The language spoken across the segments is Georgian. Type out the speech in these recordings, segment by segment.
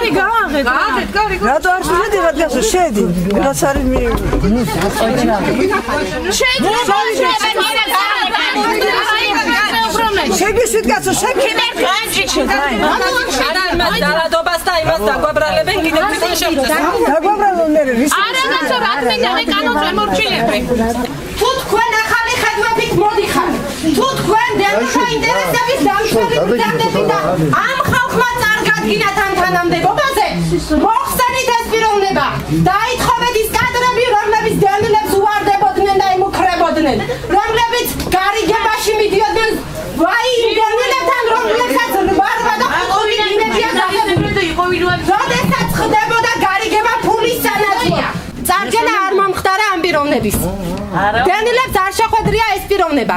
კარი გააღეთ. რატო არ შედი რადგან შედი. რაც არის შეგისვით კაცო შეგიმერ განჯიში. დალადობას და იმას დაგვაბრალებენ კიდევ თვითონ შეხვდეს. დაგვაბრალონ მე რის. არა რატო რა მინდა მე კანონს ემორჩილებ. თუ თქვენ ახალი ხედვებით მოდიხარ, თუ თქვენ დევნილთა ინტერესების დამშვენებით და ამ ხალხმა წარგადგინათ ამ თანამდებობაზე, მოხსენით ეს პიროვნება. დაითხოვეთ ის კადრები, რომლებიც დევნილებს უვარდებოდნენ და იმუქრებოდნენ, რომლებიც გარიგებაში მიდიოდნენ ვაი იმ დევნილებთან, რომლებსაც ვარვა და ხუთი დინებია გაგებულები. როდესაც ხდებოდა გარიგება ფულის სანაცვლოდ. წარგენა არ მომხდარა ამ პიროვნების. დევნილებს არ შეხვედრია ეს პიროვნება.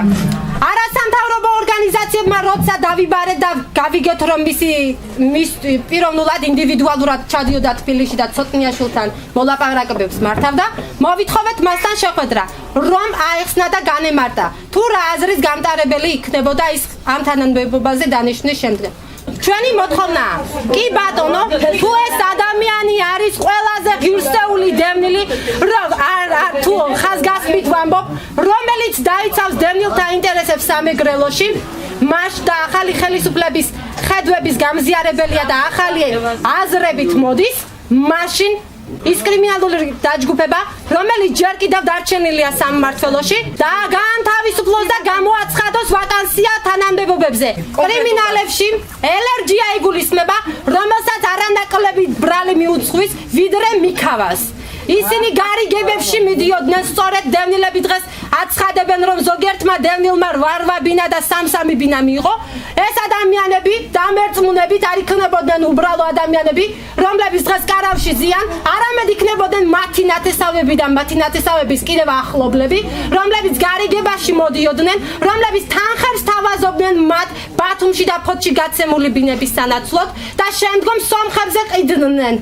არასამთავრობო ორგანიზაციებმა როცა დავიბარეთ და გავიგეთ რომ მის პიროვნულად ინდივიდუალურად ჩადიოდა თბილისში და ცოტნიაშვილთან მოლაპარაკებებს მართავდა, მოვითხოვეთ მასთან შეხვედრა, რომ აეხსნა და განემარტა, თუ რა აზრის გამტარებელი იქნებოდა ის ამ თანამდებობაზე დანიშვნის შემდეგ. ჩვენი მოთხოვნაა, კი ბატონო, თუ ეს ადამიანი არის ყველაზე ღირსეული დევნილი, თუ ხაზგასმით ვამბობ, რომელიც დაიცავს დევნილთა ინტერესებს სამეგრელოში, მას და ახალი ხელისუფლების ხედვების გამზიარებელია და ახალი აზრებით მოდის, მაშინ ის კრიმინალური დაჯგუფება, რომელიც ჯერ კიდევ დარჩენილია სამმართველოში და გაანთავისუფლოს და გამოაცხადოს ვაკანსია თანამდებობებზე. კრიმინალებში ელერჯია იგულისხმება, რომელსაც არანაკლები ბრალი მიუძღვის, ვიდრე მიქავას. ისინი გარიგებებში მიდიოდნენ, სწორედ დევნილები დღეს აცხადებენ, რომ ზოგერთმა დევნილმა 8 ბინა და 3 ბინა მიიღო. ეს ადამიანები დამერწმუნებით არ იქნებოდნენ უბრალო ადამიანები, რომლებიც დღეს კარავში ზიან, არამედ იქნებოდნენ მათი ნათესავები და მათი ნათესავების კიდევ ახლობლები, რომლებიც გარიგებაში მოდიოდნენ, რომლებიც თანხებს თავაზობდნენ მათ ბათუმში და ფოთში გაცემული ბინების სანაცვლოდ და შემდგომ სომხებზე ყიდდნენ.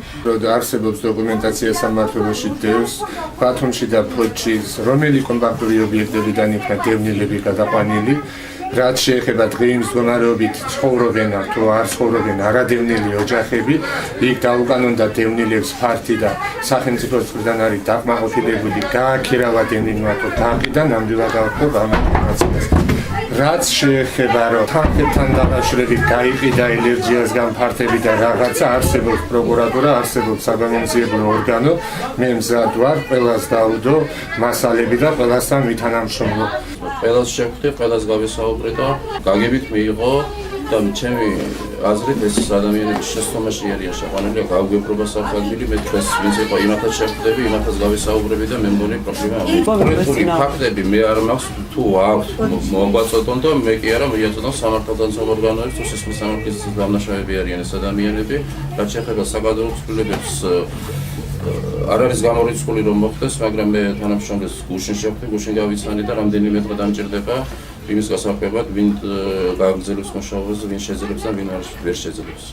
არსებობს დოკუმენტაცია სამმართველოში დევს, ბათუმში და ფოთში რომელი კომპაქტური ობიექტებიდან იქნა დევნილები გადაყვანილი, რაც შეეხება დღის მდგომარეობით ცხოვრობენ თუ არ ცხოვრობენ არადევნილი ოჯახები, იქ დაუკანონდა დევნილებს ფართი და სახელმწიფოს მხრიდან არის დაკმაყოფილებული, გააქირავა დევნილმა თუ თამბიდან ნამდვილად ავხობ ამ ინფორმაციას. რაც შეეხება რომ თანხებთან დაკავშირებით გაიყიდა ელერჯიასგან ფართები და რაღაცა, არსებობს პროკურატურა, არსებობს საგამომძიებელო ორგანო, მე მზად ვარ ყველას დავუდო მასალები და ყველასთან ვითანამშრომლო. ყველას შევხვდი, ყველას გავესაუბრე და გაგებით მიიღო და ჩემი აზრით ეს ადამიანების შესწომაში არიან შეყვანილი, გავგებრობა საფრანგელი, მე დღეს ვინც იყო იმათაც შევხვდები, იმათაც გავესაუბრები და მე მგონი პრობლემა არ არის. კონკრეტული ფაქტები მე არ მაქვს თუ აქვს მოგვაწოდონ და მე კი არა მიაწოდონ სამართალდამცავ ორგანოებს თუ სისხლის სამართლის დამნაშავეები არიან ეს ადამიანები, რაც შეეხება საკადრო ცვლილებებს არ არის გამორიცხული რომ მოხდეს, მაგრამ მე თანამშრომლებს გუშინ შევხვდი, გუშინ გავიცანი და რამდენიმე დღე დამჭირდება იმის გასაკვებად, ვინ გააგრძელებს მუშაობას, ვინ შეძლებს და ვინ ვერ შეძლებს.